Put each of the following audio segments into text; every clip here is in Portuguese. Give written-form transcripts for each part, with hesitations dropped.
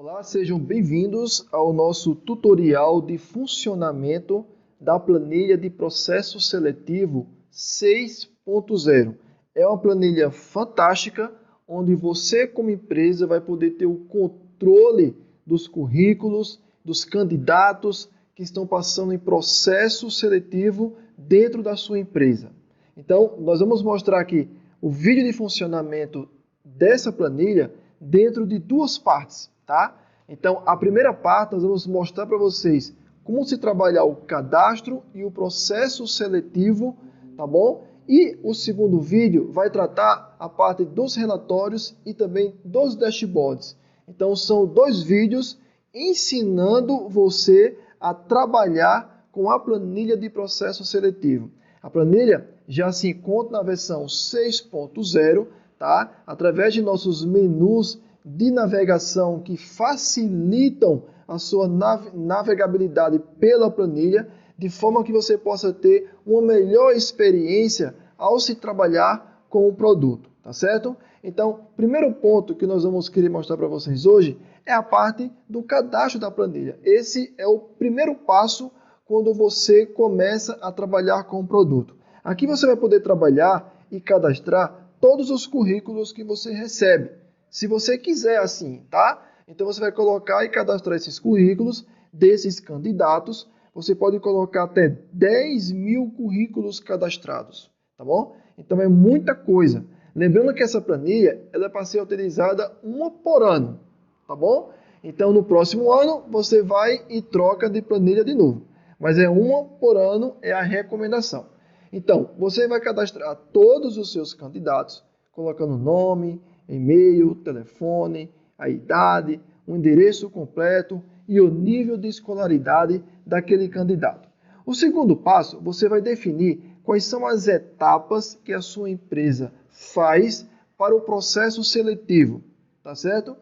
Olá, sejam bem-vindos ao nosso tutorial de funcionamento da planilha de processo seletivo 6.0. É uma planilha fantástica, onde você, como empresa, vai poder ter o controle dos currículos, dos candidatos que estão passando em processo seletivo dentro da sua empresa. Então, nós vamos mostrar aqui o vídeo de funcionamento dessa planilha dentro de duas partes, tá? Então, a primeira parte nós vamos mostrar para vocês como se trabalhar o cadastro e o processo seletivo, tá bom? E o segundo vídeo vai tratar a parte dos relatórios e também dos dashboards. Então, são dois vídeos ensinando você a trabalhar com a planilha de processo seletivo. A planilha já se encontra na versão 6.0, tá? Através de nossos menus de navegação que facilitam a sua navegabilidade pela planilha, de forma que você possa ter uma melhor experiência ao se trabalhar com o produto, tá certo? Então, primeiro ponto que nós vamos querer mostrar para vocês hoje é a parte do cadastro da planilha. Esse é o primeiro passo quando você começa a trabalhar com o produto. Aqui você vai poder trabalhar e cadastrar todos os currículos que você recebe, se você quiser assim, tá? Então você vai colocar e cadastrar esses currículos desses candidatos. Você pode colocar até 10.000 currículos cadastrados, tá bom? Então é muita coisa. Lembrando que essa planilha ela é para ser utilizada uma por ano, tá bom? Então no próximo ano você vai e troca de planilha de novo. Mas é uma por ano, é a recomendação. Então, você vai cadastrar todos os seus candidatos, colocando nome, e-mail, telefone, a idade, o endereço completo e o nível de escolaridade daquele candidato. O segundo passo, você vai definir quais são as etapas que a sua empresa faz para o processo seletivo, tá certo?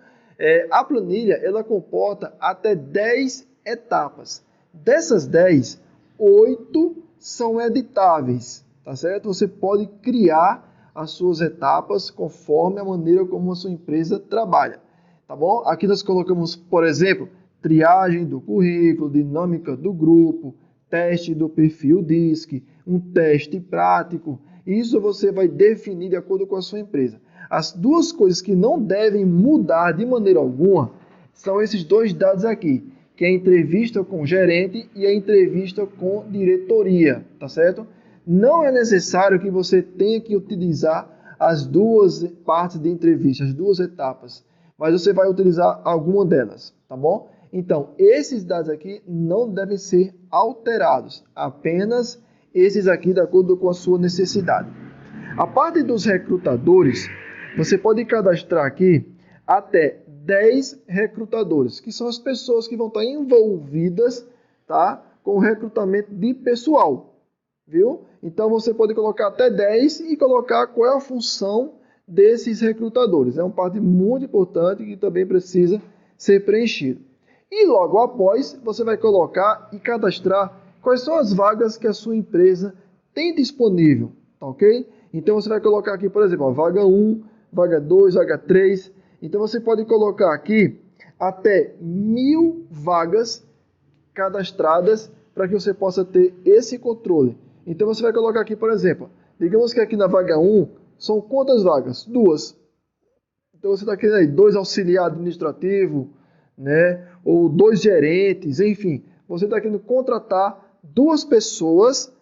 A planilha, ela comporta até 10 etapas. Dessas 10, 8 são editáveis, tá certo? Você pode criar as suas etapas conforme a maneira como a sua empresa trabalha, tá bom? Aqui nós colocamos, por exemplo, triagem do currículo, dinâmica do grupo, teste do perfil DISC, um teste prático. Isso você vai definir de acordo com a sua empresa. As duas coisas que não devem mudar de maneira alguma são esses dois dados aqui, que é a entrevista com o gerente e a entrevista com diretoria, tá certo? Não é necessário que você tenha que utilizar as duas partes de entrevista, as duas etapas, mas você vai utilizar alguma delas, tá bom? Então, esses dados aqui não devem ser alterados, apenas esses aqui de acordo com a sua necessidade. A parte dos recrutadores, você pode cadastrar aqui até 10 recrutadores, que são as pessoas que vão estar envolvidas, tá, com o recrutamento de pessoal, viu? Então você pode colocar até 10 e colocar qual é a função desses recrutadores. É uma parte muito importante que também precisa ser preenchida. E logo após, você vai colocar e cadastrar quais são as vagas que a sua empresa tem disponível, tá ok? Então você vai colocar aqui, por exemplo, vaga 1, vaga 2, vaga 3. Então você pode colocar aqui até 1.000 vagas cadastradas para que você possa ter esse controle. Então você vai colocar aqui, por exemplo, digamos que aqui na vaga 1 são quantas vagas? 2. Então você está querendo aí 2 auxiliares administrativos, né? Ou 2 gerentes, enfim. Você está querendo contratar 2 pessoas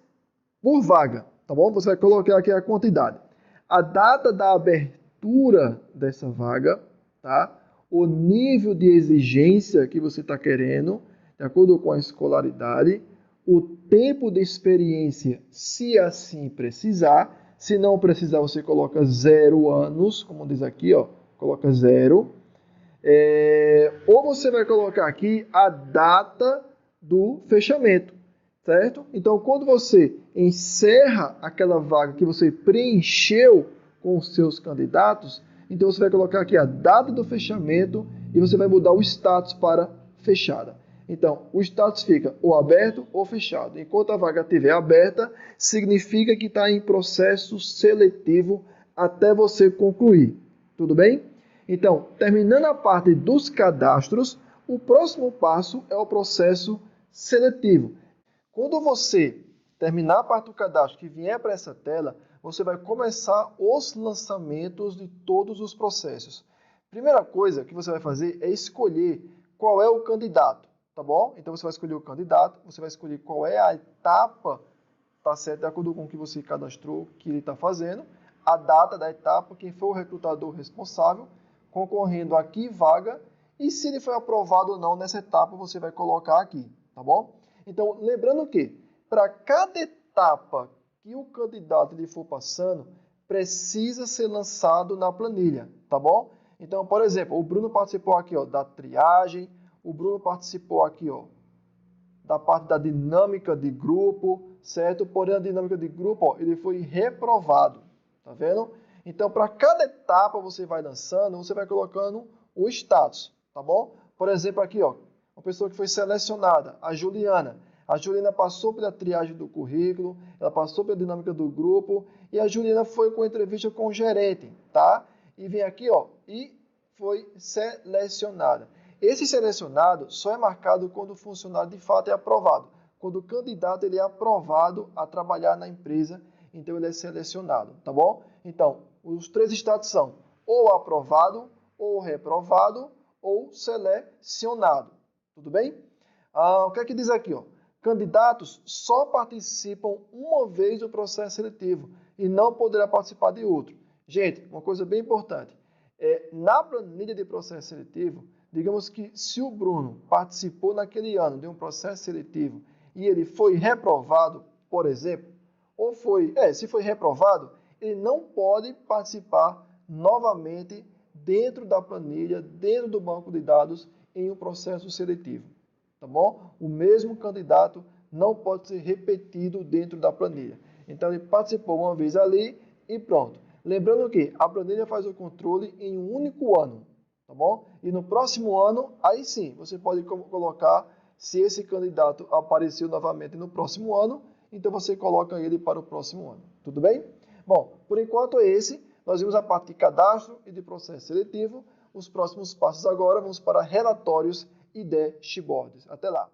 por vaga, tá bom? Você vai colocar aqui a quantidade. A data da abertura dessa vaga, tá? O nível de exigência que você está querendo, de acordo com a escolaridade, o tempo de experiência, se assim precisar. Se não precisar, você coloca 0 anos, como diz aqui, ó, coloca 0. Ou você vai colocar aqui a data do fechamento, certo? Então, quando você encerra aquela vaga que você preencheu com os seus candidatos, então você vai colocar aqui a data do fechamento e você vai mudar o status para fechada. Então, o status fica ou aberto ou fechado. Enquanto a vaga estiver aberta, significa que está em processo seletivo até você concluir. Tudo bem? Então, terminando a parte dos cadastros, o próximo passo é o processo seletivo. Quando você terminar a parte do cadastro que vier para essa tela, você vai começar os lançamentos de todos os processos. Primeira coisa que você vai fazer é escolher qual é o candidato, tá bom? Então você vai escolher o candidato, você vai escolher qual é a etapa, tá certo? De acordo com o que você cadastrou, que ele está fazendo, a data da etapa, quem foi o recrutador responsável, concorrendo a que vaga, e se ele foi aprovado ou não nessa etapa, você vai colocar aqui, tá bom? Então, lembrando que, para cada etapa que o candidato ele for passando, precisa ser lançado na planilha, tá bom? Então, por exemplo, o Bruno participou aqui, ó, da triagem, o Bruno participou aqui, ó, da parte da dinâmica de grupo, certo? Porém, a dinâmica de grupo, ó, ele foi reprovado, tá vendo? Então, para cada etapa você vai lançando, você vai colocando o status, tá bom? Por exemplo, aqui, ó, uma pessoa que foi selecionada, a Juliana. A Juliana passou pela triagem do currículo, ela passou pela dinâmica do grupo e a Juliana foi com a entrevista com o gerente, tá? E vem aqui, ó, e foi selecionada. Esse selecionado só é marcado quando o funcionário de fato é aprovado. Quando o candidato ele é aprovado a trabalhar na empresa, então ele é selecionado, tá bom? Então, os três status são ou aprovado, ou reprovado, ou selecionado. Tudo bem? O que é que diz aqui, ó? Candidatos só participam uma vez do processo seletivo e não poderá participar de outro. Gente, uma coisa bem importante. Na planilha de processo seletivo, digamos que se o Bruno participou naquele ano de um processo seletivo e ele foi reprovado, por exemplo, se foi reprovado, ele não pode participar novamente dentro da planilha, dentro do banco de dados, em um processo seletivo. Tá bom? O mesmo candidato não pode ser repetido dentro da planilha. Então, ele participou uma vez ali e pronto. Lembrando que a planilha faz o controle em um único ano, tá bom? E no próximo ano, aí sim, você pode colocar se esse candidato apareceu novamente no próximo ano, então você coloca ele para o próximo ano. Tudo bem? Bom, por enquanto é esse. Nós vimos a parte de cadastro e de processo seletivo. Os próximos passos agora, vamos para relatórios e dashboards. Até lá!